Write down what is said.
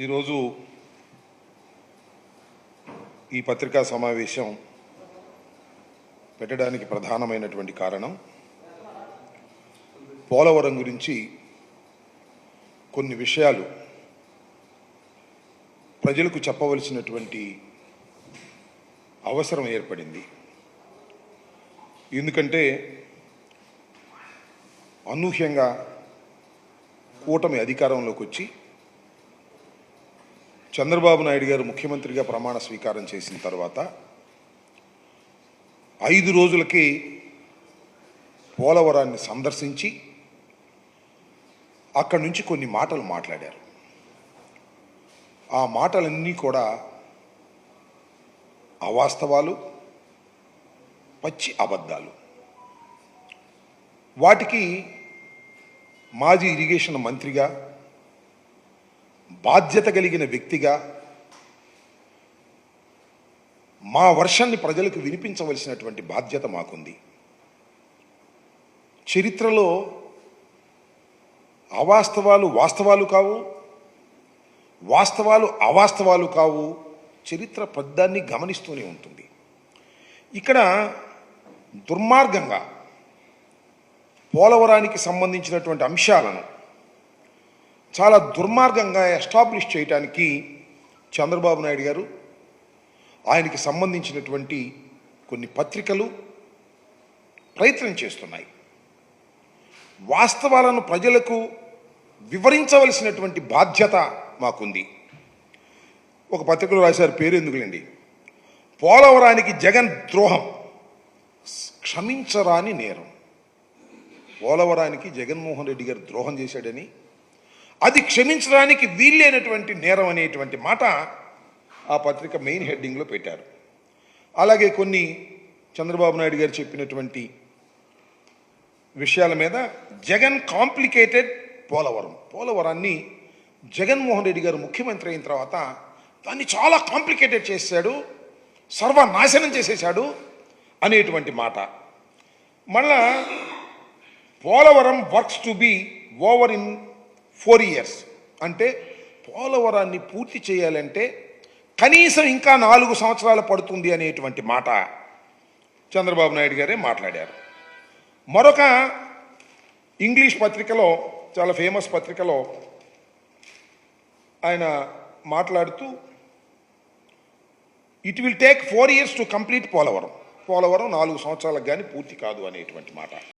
ఈరోజు ఈ పత్రికా సమావేశం పెట్టడానికి ప్రధానమైనటువంటి కారణం పోలవరం గురించి కొన్ని విషయాలు ప్రజలకు చెప్పవలసినటువంటి అవసరం ఏర్పడింది. ఎందుకంటే అనూహ్యంగా కూటమి అధికారంలోకి వచ్చి చంద్రబాబు నాయుడు గారు ముఖ్యమంత్రిగా ప్రమాణ స్వీకారం చేసిన తర్వాత 5 రోజులకి పోలవరాన్ని సందర్శించి అక్కడి నుంచి కొన్ని మాటలు మాట్లాడారు. ఆ మాటలన్నీ కూడా అవాస్తవాలు, పచ్చి అబద్ధాలు. వాటికి మాజీ ఇరిగేషన్ మంత్రిగా, బాధ్యత కలిగిన వ్యక్తిగా మా వర్షాన్ని ప్రజలకు వినిపించవలసినటువంటి బాధ్యత మాకుంది. చరిత్రలో అవాస్తవాలు వాస్తవాలు కావు, వాస్తవాలు అవాస్తవాలు కావు. చరిత్ర పెద్దాన్ని గమనిస్తూనే ఉంటుంది. ఇక్కడ దుర్మార్గంగా పోలవరానికి సంబంధించినటువంటి అంశాలను చాలా దుర్మార్గంగా ఎస్టాబ్లిష్ చేయడానికి చంద్రబాబు నాయుడు గారు, ఆయనకి సంబంధించినటువంటి కొన్ని పత్రికలు ప్రయత్నం చేస్తున్నాయి. వాస్తవాలను ప్రజలకు వివరించవలసినటువంటి బాధ్యత మాకుంది. ఒక పత్రికలో రాశారు, పేరు ఎందుకులేండి, పోలవరానికి జగన్ ద్రోహం క్షమించరాని నేరం. పోలవరానికి జగన్మోహన్ రెడ్డి గారు ద్రోహం చేశాడని, అది క్షమించడానికి వీల్లేనటువంటి నేరం అనేటువంటి మాట ఆ పత్రిక మెయిన్ హెడ్డింగ్లో పెట్టారు. అలాగే కొన్ని చంద్రబాబు నాయుడు గారు చెప్పినటువంటి విషయాల మీద జగన్ కాంప్లికేటెడ్ పోలవరాన్ని జగన్మోహన్ రెడ్డి గారు ముఖ్యమంత్రి అయిన తర్వాత దాన్ని చాలా కాంప్లికేటెడ్ చేశాడు, సర్వనాశనం చేసేశాడు అనేటువంటి మాట. మళ్ళా Polavaram works to be over in 4 years అంటే పోలవరాన్ని పూర్తి చేయాలంటే కనీసం ఇంకా 4 సంవత్సరాలు పడుతుంది అనేటువంటి మాట చంద్రబాబు నాయుడు గారే మాట్లాడారు. మరొక ఇంగ్లీష్ పత్రికలో, చాలా ఫేమస్ పత్రికలో ఆయన మాట్లాడుతూ it will take 4 years to complete Polavaram 4 సంవత్సరాలకు కానీ పూర్తి కాదు అనేటువంటి మాట.